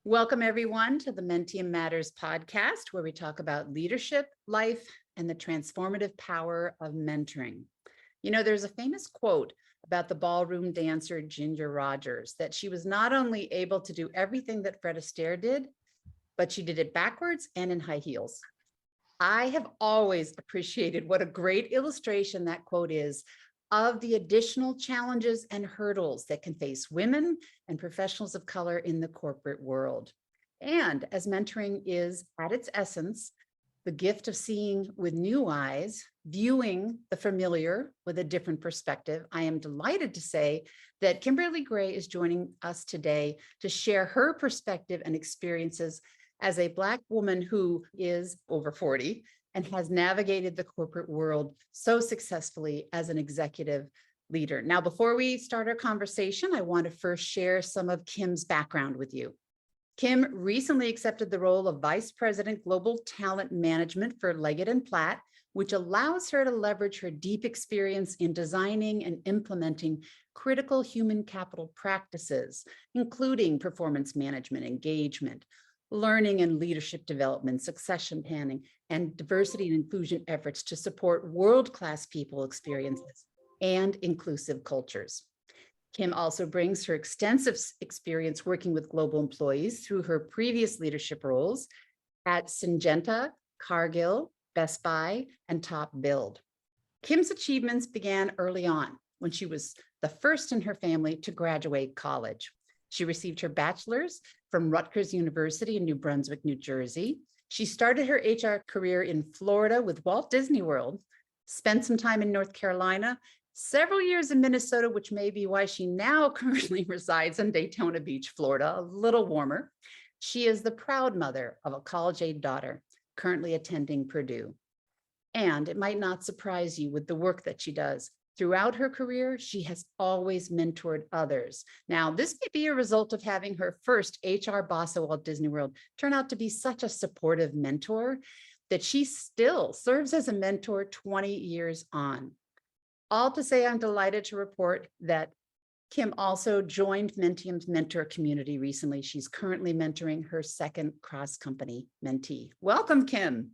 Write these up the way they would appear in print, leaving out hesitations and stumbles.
Welcome, everyone, to the Mentium Matters podcast, where we talk about leadership, life, and the transformative power of mentoring. You know, there's a famous quote about the ballroom dancer Ginger Rogers that she was not only able to do everything that Fred Astaire did, but she did it backwards and in high heels. I have always appreciated what a great illustration that quote is of the additional challenges and hurdles that can face women and professionals of color in the corporate world. And as mentoring is at its essence, the gift of seeing with new eyes, viewing the familiar with a different perspective, I am delighted to say that Kimberly Grey is joining us today to share her perspective and experiences as a Black woman who is over 40 and has navigated the corporate world so successfully as an executive leader. Now, before we start our conversation, I want to first share some of Kim's background with you. Kim recently accepted the role of Vice President Global Talent Management for Leggett Platt, which allows her to leverage her deep experience in designing and implementing critical human capital practices, including performance management, engagement, learning and leadership development, succession planning, and diversity and inclusion efforts to support world-class people experiences and inclusive cultures. Kim also brings her extensive experience working with global employees through her previous leadership roles at Syngenta, Cargill, Best Buy, and Top Build. Kim's achievements began early on when she was the first in her family to graduate college. She received her bachelor's from Rutgers University in New Brunswick, New Jersey. She started her HR career in Florida with Walt Disney World, spent some time in North Carolina, several years in Minnesota, which may be why she now currently resides in Daytona Beach, Florida, a little warmer. She is the proud mother of a college-age daughter currently attending Purdue. And it might not surprise you with the work that she does. Throughout her career, she has always mentored others. Now, this may be a result of having her first HR boss at Walt Disney World turn out to be such a supportive mentor that she still serves as a mentor 20 years on. All to say, I'm delighted to report that Kim also joined Mentium's mentor community recently. She's currently mentoring her second cross-company mentee. Welcome, Kim.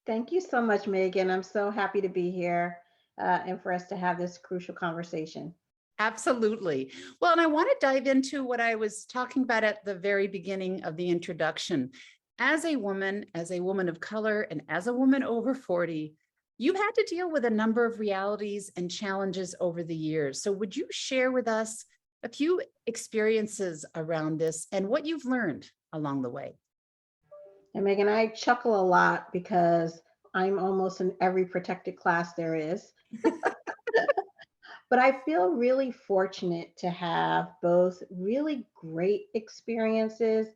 Thank you so much, Megan. I'm so happy to be here and for us to have this crucial conversation. Absolutely. Well, and I want to dive into what I was talking about at the very beginning of the introduction. As a woman of color, and as a woman over 40, you've had to deal with a number of realities and challenges over the years. So would you share with us a few experiences around this and what you've learned along the way? And Megan, I chuckle a lot because I'm almost in every protected class there is. But I feel really fortunate to have both really great experiences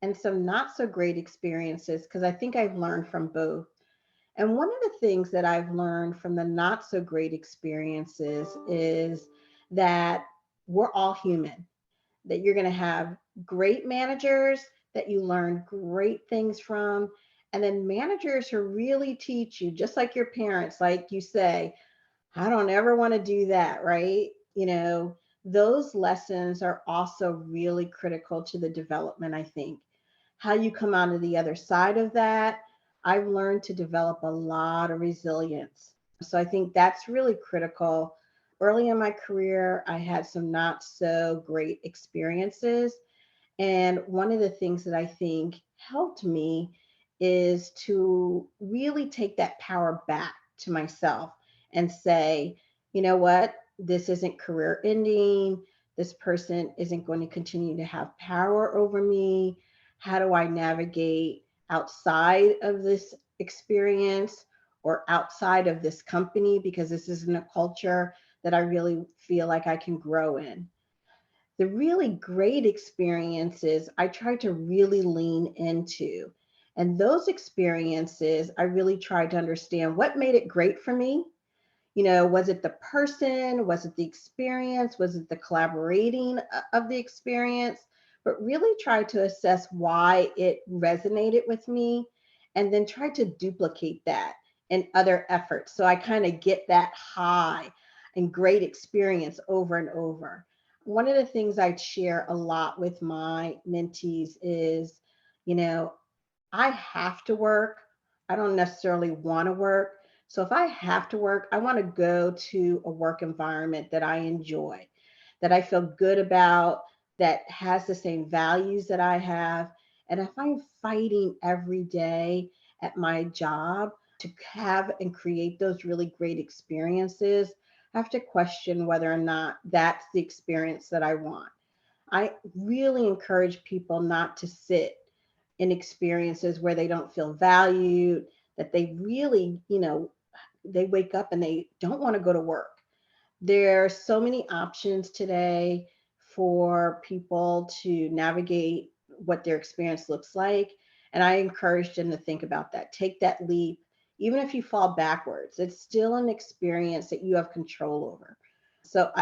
and some not so great experiences because I think I've learned from both. And one of the things that I've learned from the not so great experiences is that we're all human, that you're going to have great managers that you learn great things from. And then managers who really teach you, just like your parents, like you say, I don't ever want to do that, right? Those lessons are also really critical to the development, I think. How you come out of the other side of that, I've learned to develop a lot of resilience. So I think that's really critical. Early in my career, I had some not so great experiences. And one of the things that I think helped me is to really take that power back to myself and say, you know what, this isn't career ending. This person isn't going to continue to have power over me. How do I navigate outside of this experience or outside of this company? Because this isn't a culture that I really feel like I can grow in. The really great experiences I try to really lean into. And those experiences, I really tried to understand what made it great for me. Was it the person? Was it the experience? Was it the collaborating of the experience? But really try to assess why it resonated with me and then try to duplicate that in other efforts. So I kind of get that high and great experience over and over. one of the things I share a lot with my mentees is, you know, I have to work. I don't necessarily want to work. So if I have to work, I want to go to a work environment that I enjoy, that I feel good about, that has the same values that I have. And if I'm fighting every day at my job to have and create those really great experiences, I have to question whether or not that's the experience that I want. I really encourage people not to sit in experiences where they don't feel valued, that they really, they wake up and they don't want to go to work. There are so many options today for people to navigate what their experience looks like. And I encourage them to think about that. Take that leap. Even if you fall backwards, it's still an experience that you have control over. So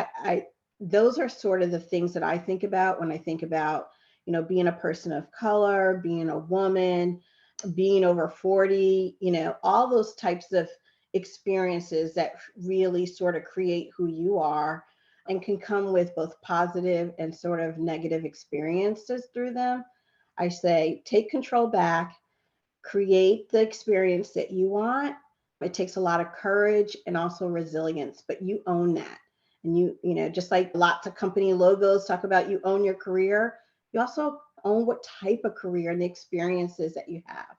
those are sort of the things that I think about when I think about, being a person of color, being a woman, being over 40, all those types of experiences that really sort of create who you are and can come with both positive and sort of negative experiences through them. I say take control back, create the experience that you want. It takes a lot of courage and also resilience, but you own that. And just like lots of company logos talk about you own your career, you also own what type of career and the experiences that you have.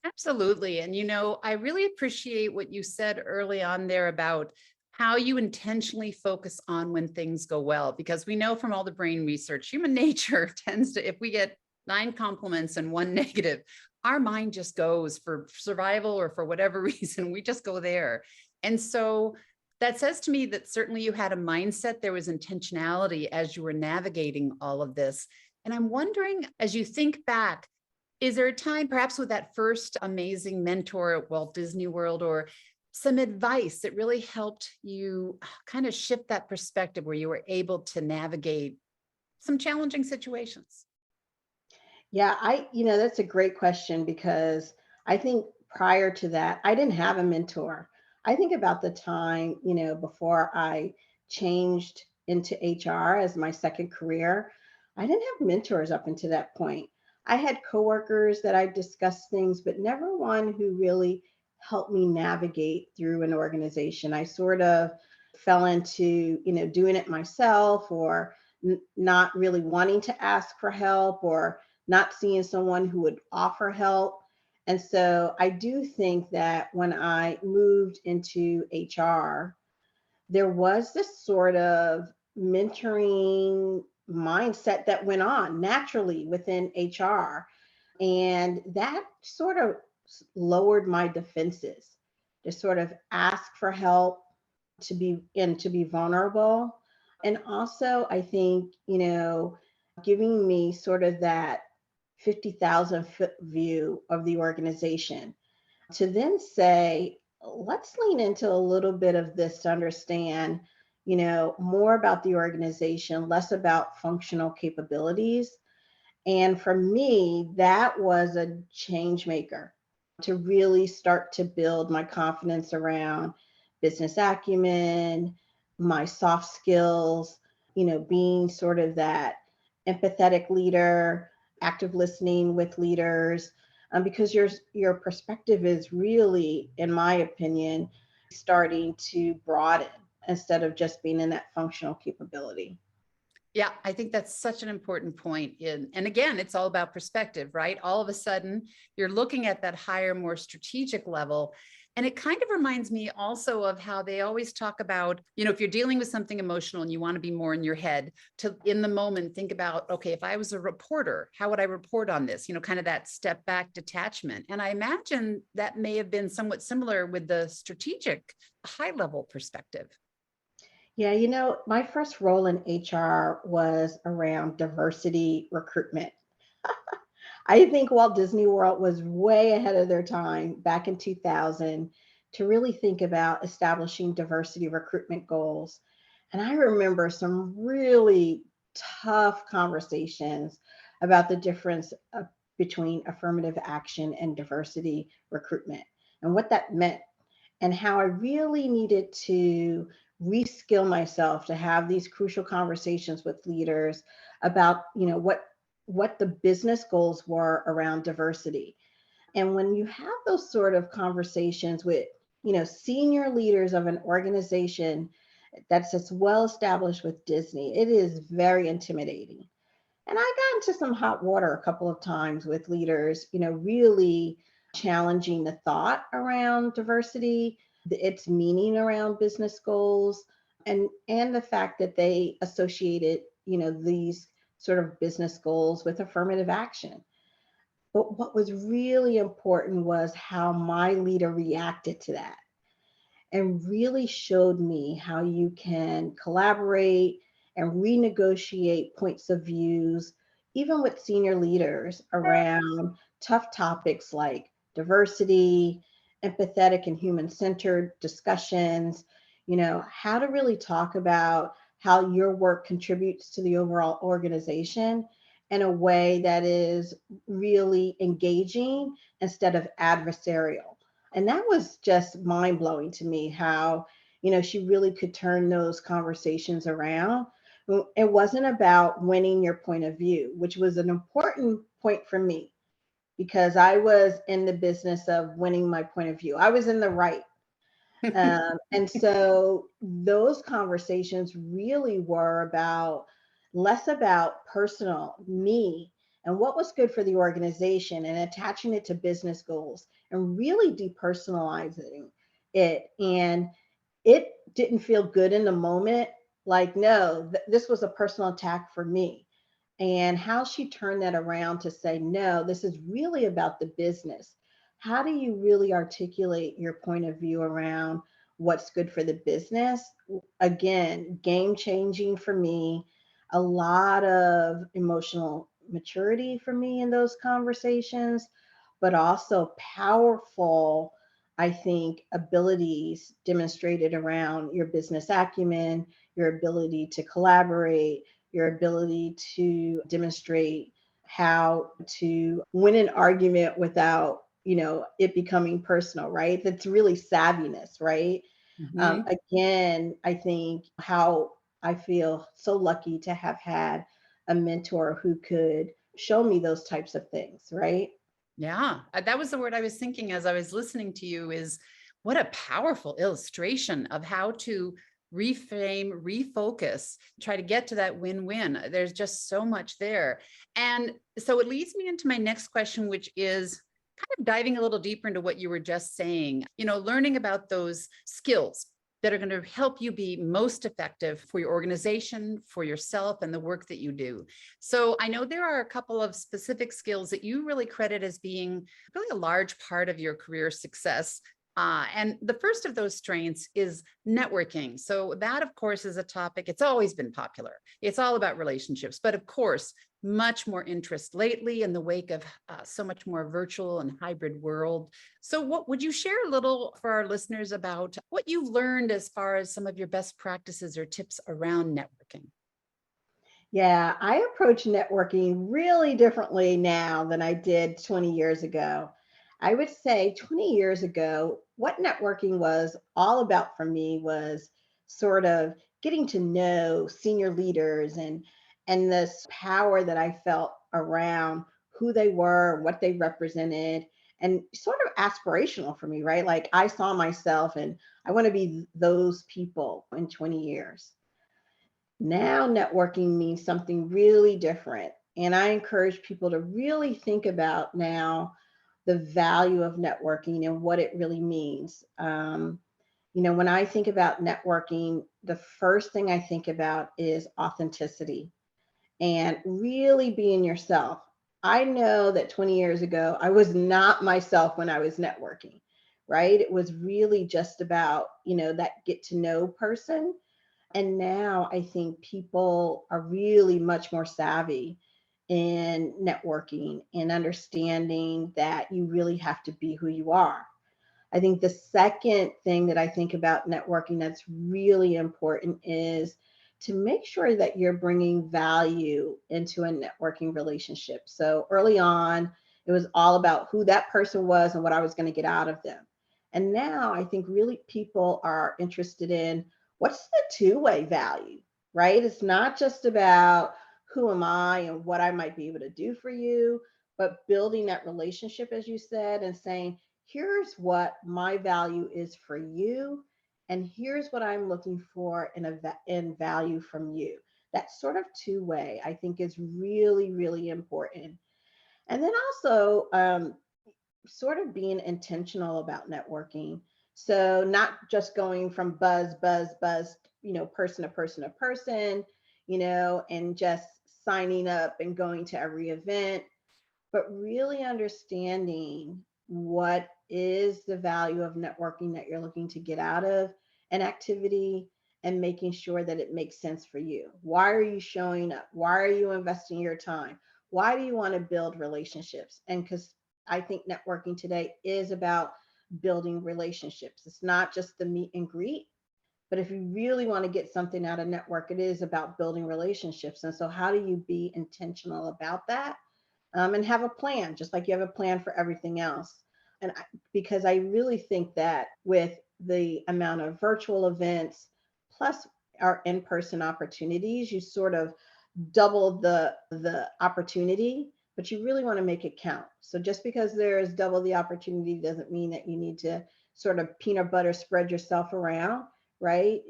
Absolutely. And, I really appreciate what you said early on there about how you intentionally focus on when things go well, because we know from all the brain research, human nature tends to, if we get 9 compliments and 1 negative, our mind just goes for survival or for whatever reason, we just go there. And so that says to me that certainly you had a mindset, there was intentionality as you were navigating all of this. And I'm wondering, as you think back, is there a time, perhaps with that first amazing mentor at Walt Disney World, or some advice that really helped you kind of shift that perspective where you were able to navigate some challenging situations? Yeah, that's a great question because I think prior to that, I didn't have a mentor. I think about the time, before I changed into HR as my second career, I didn't have mentors up until that point. I had coworkers that I discussed things, but never one who really helped me navigate through an organization. I sort of fell into, doing it myself or not really wanting to ask for help or not seeing someone who would offer help. And so I do think that when I moved into HR, there was this sort of mentoring mindset that went on naturally within HR. And that sort of lowered my defenses to sort of ask for help, to be vulnerable. And also, I think, giving me sort of that 50,000-foot view of the organization to then say, let's lean into a little bit of this to understand, more about the organization, less about functional capabilities. And for me, that was a change maker to really start to build my confidence around business acumen, my soft skills, being sort of that empathetic leader, active listening with leaders, because your perspective is really, in my opinion, starting to broaden instead of just being in that functional capability. Yeah, I think that's such an important point. And again, it's all about perspective, right? All of a sudden, you're looking at that higher, more strategic level. And it kind of reminds me also of how they always talk about, if you're dealing with something emotional and you want to be more in your head, to in the moment think about, okay, if I was a reporter, how would I report on this? Kind of that step back detachment. And I imagine that may have been somewhat similar with the strategic high level perspective. Yeah, my first role in HR was around diversity recruitment. I think Walt Disney World was way ahead of their time back in 2000 to really think about establishing diversity recruitment goals. And I remember some really tough conversations about the difference between affirmative action and diversity recruitment and what that meant and how I really needed to reskill myself to have these crucial conversations with leaders about, what the business goals were around diversity. And when you have those sort of conversations with, senior leaders of an organization that's as well established with Disney, it is very intimidating. And I got into some hot water a couple of times with leaders, really challenging the thought around diversity, its meaning around business goals, and the fact that they associated, these sort of business goals with affirmative action. But what was really important was how my leader reacted to that and really showed me how you can collaborate and renegotiate points of views, even with senior leaders around tough topics like diversity, empathetic and human-centered discussions, how to really talk about how your work contributes to the overall organization in a way that is really engaging instead of adversarial. And that was just mind blowing to me how, she really could turn those conversations around. It wasn't about winning your point of view, which was an important point for me because I was in the business of winning my point of view. I was in the right. And so those conversations really were about less about personal, me, and what was good for the organization and attaching it to business goals and really depersonalizing it. And it didn't feel good in the moment. Like, no, this was a personal attack for me. And how she turned that around to say, no, this is really about the business. How do you really articulate your point of view around what's good for the business? Again, game changing for me, a lot of emotional maturity for me in those conversations, but also powerful, I think, abilities demonstrated around your business acumen, your ability to collaborate, your ability to demonstrate how to win an argument without, it becoming personal, right? That's really savviness, right? Mhm. Again, I think how I feel so lucky to have had a mentor who could show me those types of things, right? Yeah, that was the word I was thinking as I was listening to you is what a powerful illustration of how to reframe, refocus, try to get to that win-win. There's just so much there. And so it leads me into my next question, which is kind of diving a little deeper into what you were just saying, learning about those skills that are going to help you be most effective for your organization, for yourself, and the work that you do. So I know there are a couple of specific skills that you really credit as being really a large part of your career success. And the first of those strengths is networking. So that, of course, is a topic. It's always been popular. It's all about relationships, but of course, much more interest lately in the wake of so much more virtual and hybrid world. So what would you share a little for our listeners about what you've learned as far as some of your best practices or tips around networking? Yeah, I approach networking really differently now than I did 20 years ago. I would say 20 years ago, what networking was all about for me was sort of getting to know senior leaders and this power that I felt around who they were, what they represented, and sort of aspirational for me, right? Like I saw myself and I want to be those people in 20 years. Now, networking means something really different. And I encourage people to really think about now the value of networking and what it really means. When I think about networking, the first thing I think about is authenticity and really being yourself. I know that 20 years ago, I was not myself when I was networking, right? It was really just about, that get to know person. And now I think people are really much more savvy in networking and understanding that you really have to be who you are. I think the second thing that I think about networking that's really important is to make sure that you're bringing value into a networking relationship. So early on, it was all about who that person was and what I was going to get out of them. And now I think really people are interested in what's the two-way value, right? It's not just about who am I and what I might be able to do for you, but building that relationship, as you said, and saying, here's what my value is for you, and here's what I'm looking for in value from you. That sort of two-way, I think, is really, really important. And then also, sort of being intentional about networking. So not just going from buzz, buzz, buzz, person to person to person, and just signing up and going to every event, but really understanding what is the value of networking that you're looking to get out of an activity, and making sure that it makes sense for you. Why are you showing up? Why are you investing your time? Why do you want to build relationships? And because I think networking today is about building relationships. It's not just the meet and greet, but if you really want to get something out of network, it is about building relationships. And so, how do you be intentional about that? And have a plan, just like you have a plan for everything else. Because I really think that with the amount of virtual events plus our in-person opportunities, you sort of double the opportunity, but you really want to make it count. So just because there is double the opportunity doesn't mean that you need to sort of peanut butter spread yourself around, right?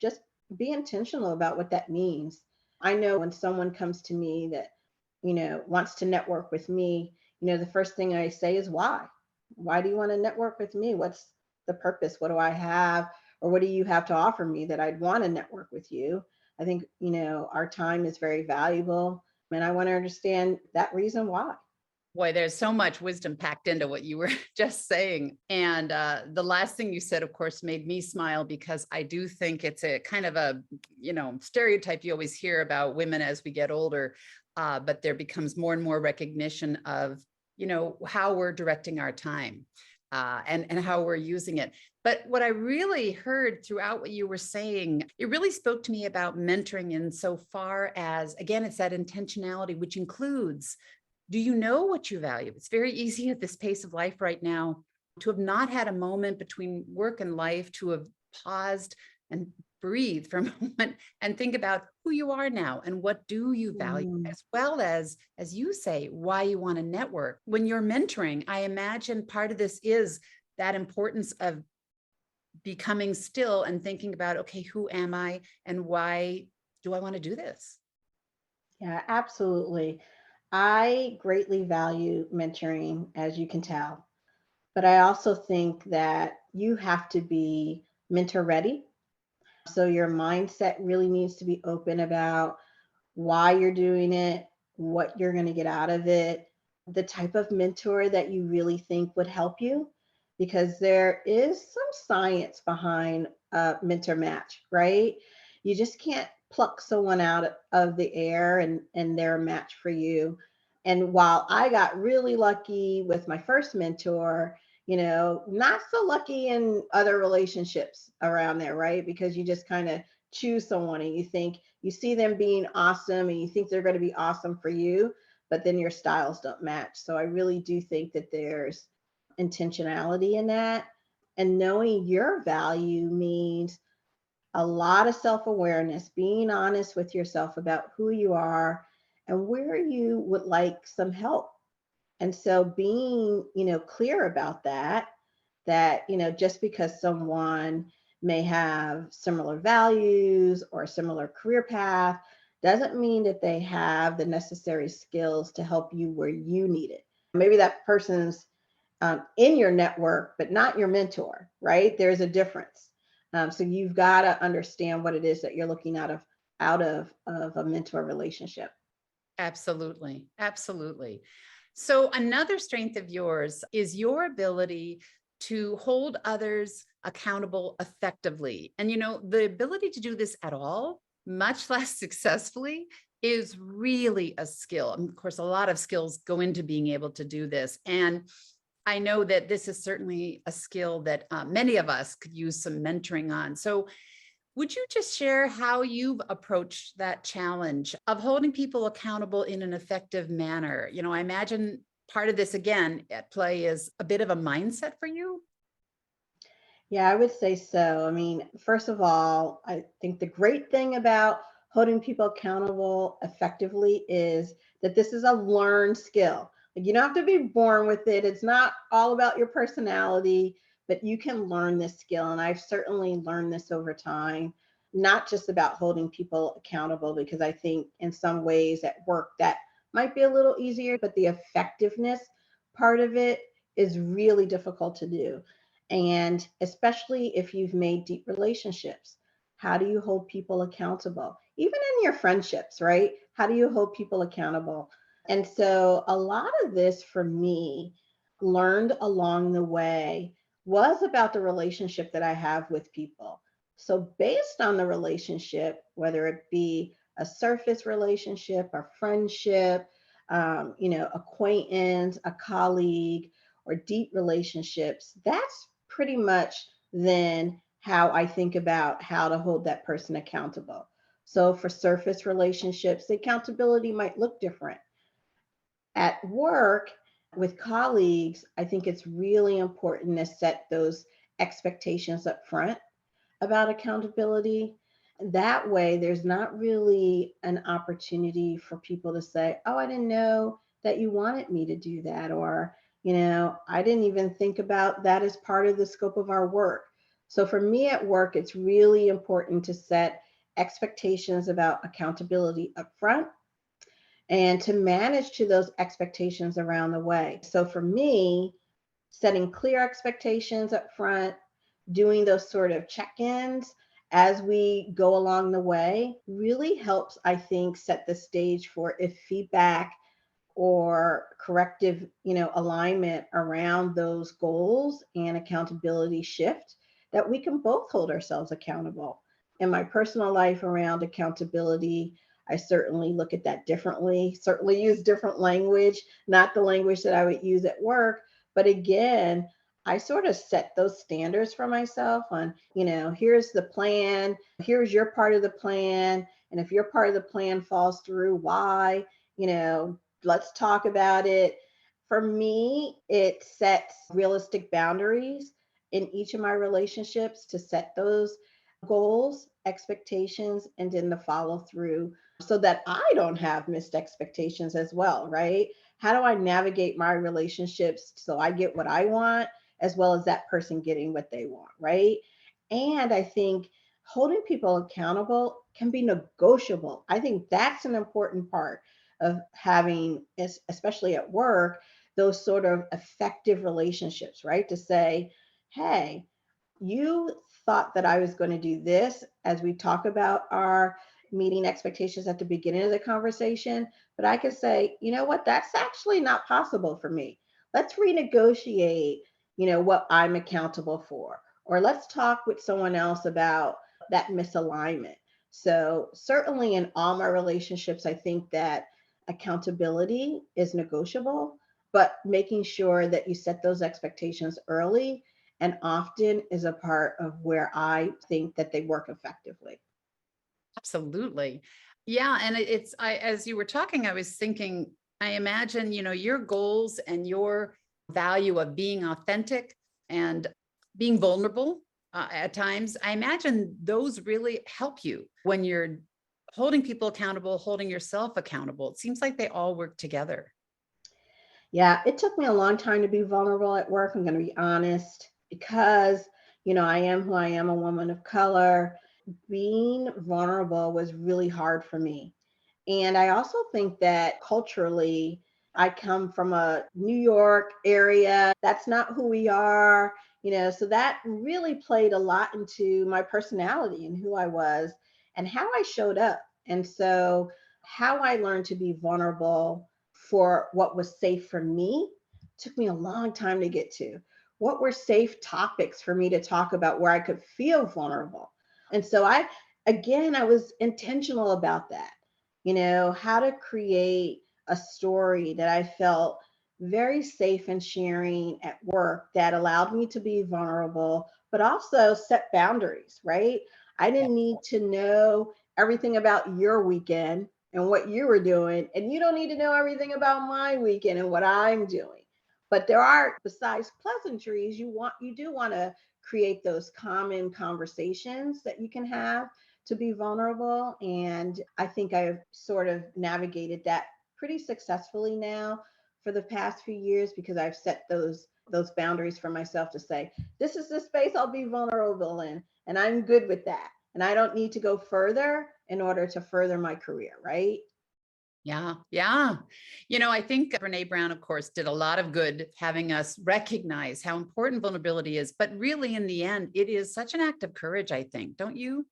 Just be intentional about what that means. I know when someone comes to me that wants to network with me, the first thing I say is why. Why do you want to network with me? What's the purpose? What do I have, or what do you have to offer me that I'd want to network with you? I think, our time is very valuable, and I want to understand that reason why. Boy, there's so much wisdom packed into what you were just saying. And the last thing you said, of course, made me smile because I do think it's a kind of a, stereotype you always hear about women as we get older. But there becomes more and more recognition of, how we're directing our time and how we're using it. But what I really heard throughout what you were saying, it really spoke to me about mentoring in so far as, again, it's that intentionality, which includes, do you know what you value? It's very easy at this pace of life right now to have not had a moment between work and life, to have paused and breathe for a moment and think about who you are now and what do you value, Mm. as well as you say, why you want to network. When you're mentoring, I imagine part of this is that importance of becoming still and thinking about, okay, who am I and why do I want to do this? Yeah, absolutely. I greatly value mentoring, as you can tell, but I also think that you have to be mentor ready. So your mindset really needs to be open about why you're doing it, what you're going to get out of it, the type of mentor that you really think would help you, because there is some science behind a mentor match, right? You just can't pluck someone out of the air and they're a match for you. And while I got really lucky with my first mentor, not so lucky in other relationships around there, right? Because you just kind of choose someone and you see them being awesome and you think they're going to be awesome for you, but then your styles don't match. So I really do think that there's intentionality in that. And knowing your value means a lot of self awareness, being honest with yourself about who you are and where you would like some help. And so being, clear about that, just because someone may have similar values or a similar career path doesn't mean that they have the necessary skills to help you where you need it. Maybe that person's in your network, but not your mentor, right? There's a difference. So you've got to understand what it is that you're looking out of a mentor relationship. Absolutely. Absolutely. So, another strength of yours is your ability to hold others accountable effectively. And, the ability to do this at all, much less successfully, is really a skill. And of course, a lot of skills go into being able to do this. And I know that this is certainly a skill that many of us could use some mentoring on. So, would you just share how you've approached that challenge of holding people accountable in an effective manner? I imagine part of this, again, at play is a bit of a mindset for you. Yeah, I would say so. I mean, first of all, I think the great thing about holding people accountable effectively is that this is a learned skill. Like, you don't have to be born with it. It's not all about your personality, but you can learn this skill. And I've certainly learned this over time, not just about holding people accountable, because I think in some ways at work that might be a little easier, but the effectiveness part of it is really difficult to do. And especially if you've made deep relationships, how do you hold people accountable? Even in your friendships, right? How do you hold people accountable? And so a lot of this for me learned along the way was about the relationship that I have with people. So based on the relationship, whether it be a surface relationship, a friendship, acquaintance, a colleague, or deep relationships, that's pretty much then how I think about how to hold that person accountable. So for surface relationships, the accountability might look different. At work with colleagues, I think it's really important to set those expectations up front about accountability. That way, there's not really an opportunity for people to say, oh, I didn't know that you wanted me to do that. Or, I didn't even think about that as part of the scope of our work. So for me at work, it's really important to set expectations about accountability up front and to manage to those expectations around the way. So for me, setting clear expectations up front, doing those sort of check-ins as we go along the way really helps, I think, set the stage for if feedback or corrective, alignment around those goals and accountability shift, that we can both hold ourselves accountable. In my personal life around accountability, I certainly look at that differently, certainly use different language, not the language that I would use at work. But again, I sort of set those standards for myself on, here's the plan, here's your part of the plan. And if your part of the plan falls through, why? You know, let's talk about it. For me, it sets realistic boundaries in each of my relationships to set those goals, expectations, and then the follow through so that I don't have missed expectations as well, right? How do I navigate my relationships so I get what I want as well as that person getting what they want, right? And I think holding people accountable can be negotiable. I think that's an important part of having, especially at work, those sort of effective relationships, right? To say, hey, you thought that I was going to do this as we talk about our meeting expectations at the beginning of the conversation. But I could say, you know what, that's actually not possible for me. Let's renegotiate, what I'm accountable for. Or let's talk with someone else about that misalignment. So, certainly in all my relationships, I think that accountability is negotiable, but making sure that you set those expectations early and often is a part of where I think that they work effectively. Absolutely. Yeah, and as you were talking, I was thinking, I imagine, your goals and your value of being authentic and being vulnerable at times. I imagine those really help you when you're holding people accountable, holding yourself accountable. It seems like they all work together. Yeah, it took me a long time to be vulnerable at work. I'm going to be honest because, I am who I am, a woman of color. Being vulnerable was really hard for me. And I also think that culturally, I come from a New York area. That's not who we are, so that really played a lot into my personality and who I was and how I showed up. And so, how I learned to be vulnerable for what was safe for me took me a long time to get to. What were safe topics for me to talk about where I could feel vulnerable? And so, I was intentional about that, how to create a story that I felt very safe in sharing at work that allowed me to be vulnerable, but also set boundaries, right? I didn't need to know everything about your weekend and what you were doing, and you don't need to know everything about my weekend and what I'm doing. But there are, besides pleasantries, you do want to create those common conversations that you can have to be vulnerable. And I think I've sort of navigated that pretty successfully now for the past few years, because I've set those boundaries for myself to say, this is the space I'll be vulnerable in, and I'm good with that. And I don't need to go further in order to further my career, right? Yeah, yeah. I think Brene Brown, of course, did a lot of good having us recognize how important vulnerability is. But really, in the end, it is such an act of courage, I think, don't you?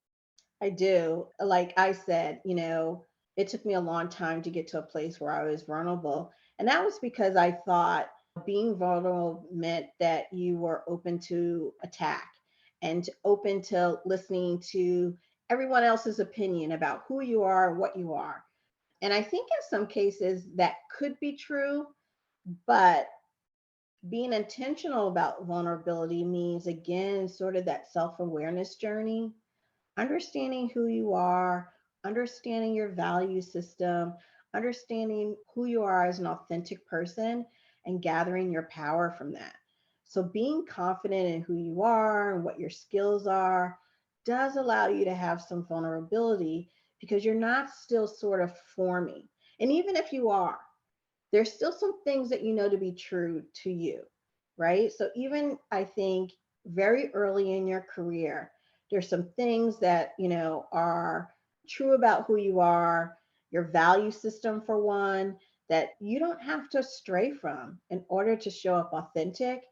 I do. Like I said, it took me a long time to get to a place where I was vulnerable. And that was because I thought being vulnerable meant that you were open to attack and open to listening to everyone else's opinion about who you are and what you are. And I think in some cases that could be true, but being intentional about vulnerability means, again, sort of that self awareness journey, understanding who you are, understanding your value system, understanding who you are as an authentic person, and gathering your power from that. So, being confident in who you are and what your skills are does allow you to have some vulnerability, because you're not still sort of forming. And even if you are, there's still some things that you know to be true to you, right? So even I think very early in your career, there's some things that, are true about who you are, your value system for one, that you don't have to stray from in order to show up authentic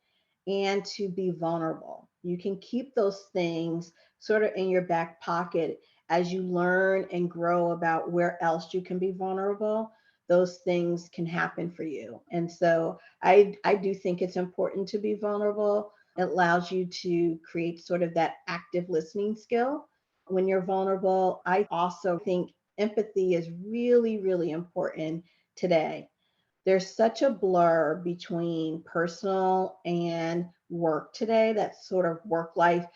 and to be vulnerable. You can keep those things sort of in your back pocket as you learn and grow about where else you can be vulnerable. Those things can happen for you. And so I do think it's important to be vulnerable. It allows you to create sort of that active listening skill when you're vulnerable. I also think empathy is really, really important today. There's such a blur between personal and work today, that sort of work life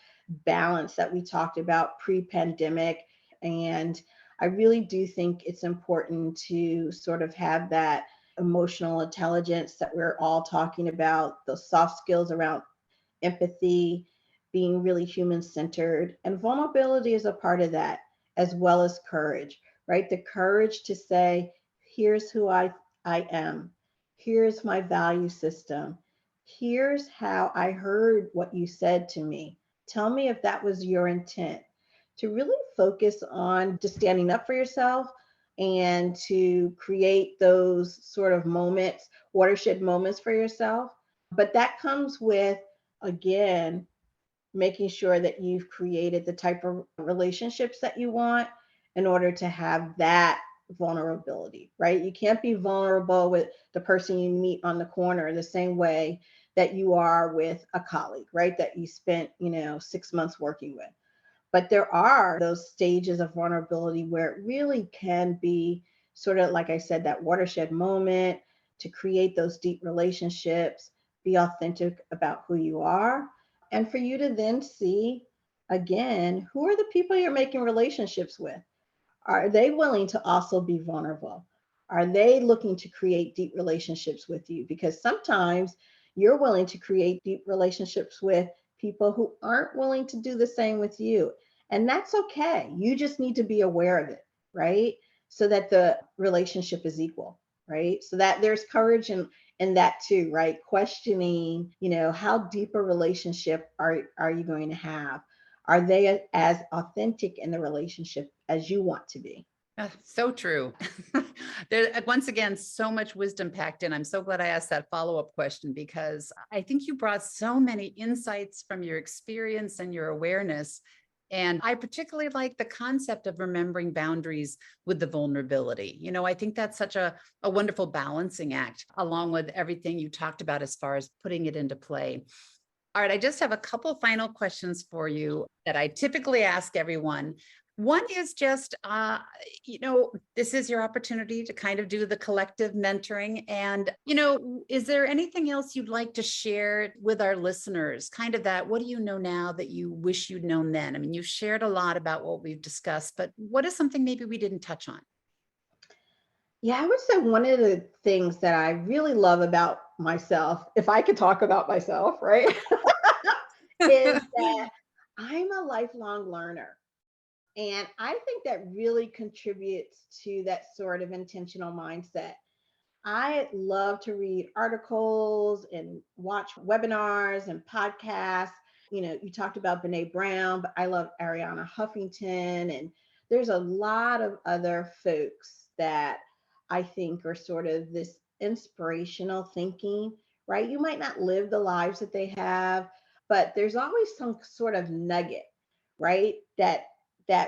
balance that we talked about pre-pandemic. And I really do think it's important to sort of have that emotional intelligence that we're all talking about, those soft skills around empathy, being really human centered. And vulnerability is a part of that, as well as courage, right? The courage to say, here's who I am, here's my value system, here's how I heard what you said to me. Tell me if that was your intent. To really focus on just standing up for yourself and to create those sort of moments, watershed moments for yourself. But that comes with, again, making sure that you've created the type of relationships that you want in order to have that vulnerability, right? You can't be vulnerable with the person you meet on the corner the same way that you are with a colleague, right? That you spent, 6 months working with. But there are those stages of vulnerability where it really can be sort of, like I said, that watershed moment to create those deep relationships, be authentic about who you are, and for you to then see, again, who are the people you're making relationships with? Are they willing to also be vulnerable? Are they looking to create deep relationships with you? Because sometimes you're willing to create deep relationships with people who aren't willing to do the same with you. And that's okay. You just need to be aware of it, right? So that the relationship is equal, right? So that there's courage in that too, right? Questioning, how deep a relationship are you going to have? Are they as authentic in the relationship as you want to be? So true. There, once again, so much wisdom packed in. I'm so glad I asked that follow-up question, because I think you brought so many insights from your experience and your awareness. And I particularly like the concept of remembering boundaries with the vulnerability. I think that's such a wonderful balancing act, along with everything you talked about as far as putting it into play. All right, I just have a couple final questions for you that I typically ask everyone. One is just, this is your opportunity to kind of do the collective mentoring. And, is there anything else you'd like to share with our listeners? Kind of that, what do you know now that you wish you'd known then? I mean, you've shared a lot about what we've discussed, but what is something maybe we didn't touch on? Yeah, I would say one of the things that I really love about myself, if I could talk about myself, right? is that I'm a lifelong learner. And I think that really contributes to that sort of intentional mindset. I love to read articles and watch webinars and podcasts. You talked about Brene Brown, but I love Ariana Huffington. And there's a lot of other folks that I think are sort of this inspirational thinking, right? You might not live the lives that they have, but there's always some sort of nugget, right? That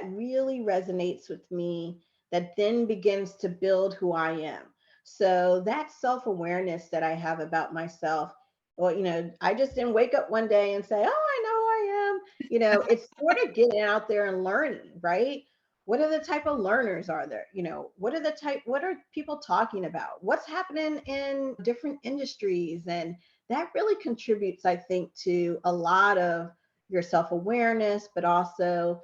really resonates with me, that then begins to build who I am. So that self-awareness that I have about myself, well, I just didn't wake up one day and say, "Oh, I know who I am." It's sort of getting out there and learning, right? What are the type of learners are there? What are people talking about? What's happening in different industries? And that really contributes, I think, to a lot of your self-awareness, but also,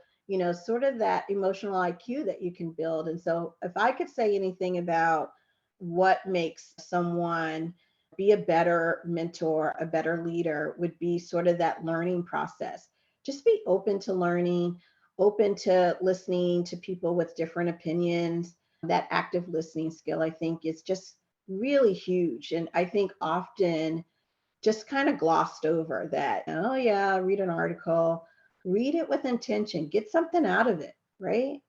sort of that emotional IQ that you can build. And so if I could say anything about what makes someone be a better mentor, a better leader, would be sort of that learning process. Just be open to learning, open to listening to people with different opinions. That active listening skill, I think, is just really huge. And I think often just kind of glossed over that, oh, yeah, read an article, read it with intention, get something out of it, right?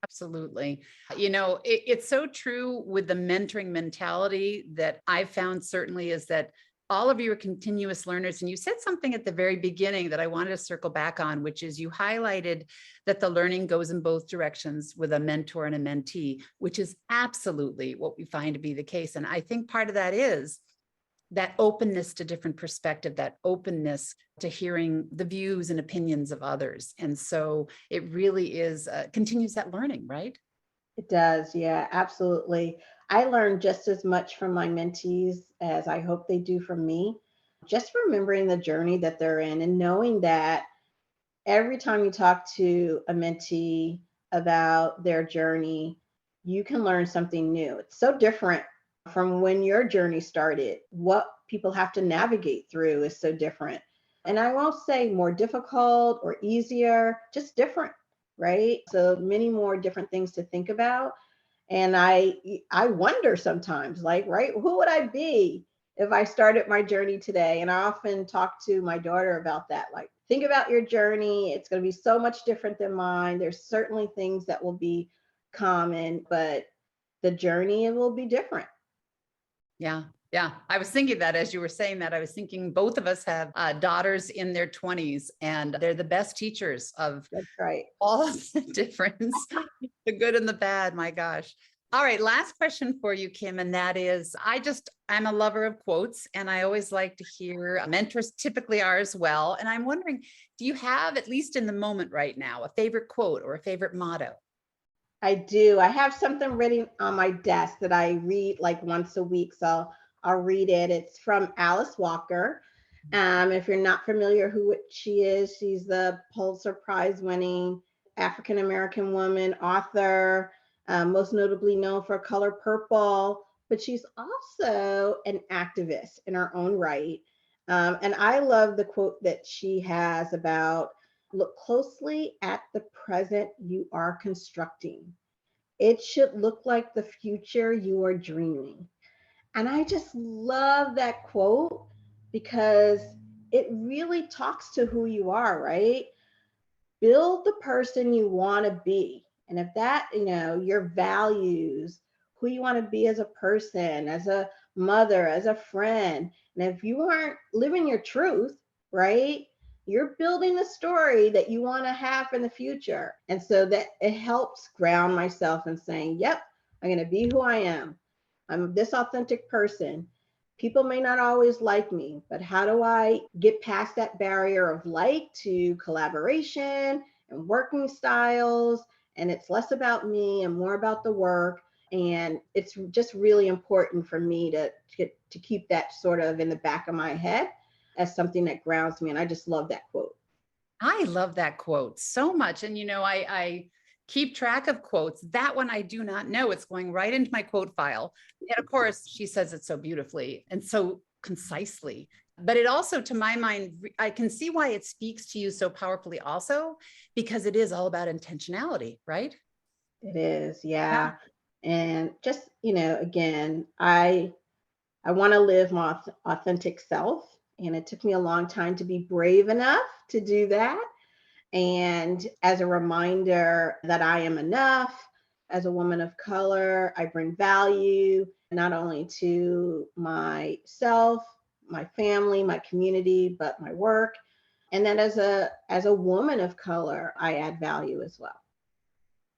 Absolutely. It's so true with the mentoring mentality that I've found certainly is that all of you are continuous learners. And you said something at the very beginning that I wanted to circle back on, which is you highlighted that the learning goes in both directions with a mentor and a mentee, which is absolutely what we find to be the case. And I think part of that is that openness to different perspective, that openness to hearing the views and opinions of others. And so it really is, continues that learning, right? It does. Yeah, absolutely. I learn just as much from my mentees as I hope they do from me. Just remembering the journey that they're in and knowing that every time you talk to a mentee about their journey, you can learn something new. It's so different from when your journey started. What people have to navigate through is so different. And I won't say more difficult or easier, just different, right? So many more different things to think about. And I wonder sometimes, like, right, who would I be if I started my journey today? And I often talk to my daughter about that. Like, think about your journey. It's going to be so much different than mine. There's certainly things that will be common, but the journey will be different. Yeah. Yeah. I was thinking that as you were saying that, I was thinking both of us have daughters in their 20s, and they're the best teachers of That's right. all of the difference, the good and the bad. My gosh. All right. Last question for you, Kim. And that is, I'm a lover of quotes, and I always like to hear mentors typically are as well. And I'm wondering, do you have, at least in the moment right now, a favorite quote or a favorite motto? I do. I have something written on my desk that I read like once a week. So I'll read it. It's from Alice Walker. If you're not familiar who she is, she's the Pulitzer Prize winning African American woman, author, most notably known for Color Purple, but she's also an activist in her own right. And I love the quote that she has about look closely at the present you are constructing. It should look like the future you are dreaming. And I just love that quote because it really talks to who you are, right? Build the person you want to be. And if that, your values, who you want to be as a person, as a mother, as a friend, and if you aren't living your truth, right? You're building the story that you want to have in the future. And so that it helps ground myself in saying, yep, I'm going to be who I am. I'm this authentic person. People may not always like me, but how do I get past that barrier of like to collaboration and working styles? And it's less about me and more about the work. And it's just really important for me to keep that sort of in the back of my head as something that grounds me. And I just love that quote. I love that quote so much. And, I keep track of quotes. That one I do not know. It's going right into my quote file. And of course, she says it so beautifully and so concisely. But it also, to my mind, I can see why it speaks to you so powerfully also, because it is all about intentionality, right? It is, Yeah. yeah. And just, again, I want to live my authentic self. And it took me a long time to be brave enough to do that. And as a reminder that I am enough as a woman of color, I bring value not only to myself, my family, my community, but my work. And then as a woman of color, I add value as well.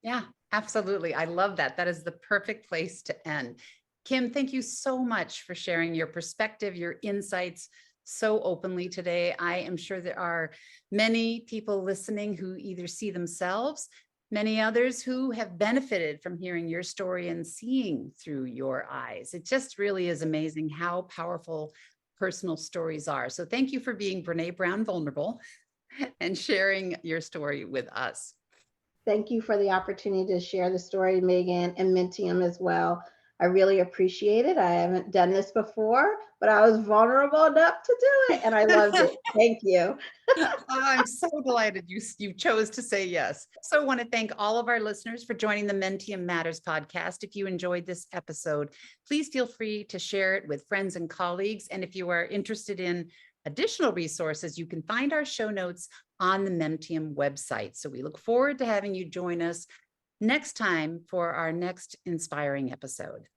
Yeah, absolutely. I love that. That is the perfect place to end. Kim, thank you so much for sharing your perspective, your insights so openly today. I am sure there are many people listening who either see themselves, many others who have benefited from hearing your story and seeing through your eyes. It just really is amazing how powerful personal stories are. So thank you for being Brene Brown vulnerable and sharing your story with us. Thank you for the opportunity to share the story, Megan, and Mentium as well. I really appreciate it. I haven't done this before, but I was vulnerable enough to do it, and I loved it. Thank you. I'm so delighted you chose to say yes. So I want to thank all of our listeners for joining the Mentium Matters podcast. If you enjoyed this episode, please feel free to share it with friends and colleagues. And if you are interested in additional resources, you can find our show notes on the Mentium website. So we look forward to having you join us next time for our next inspiring episode.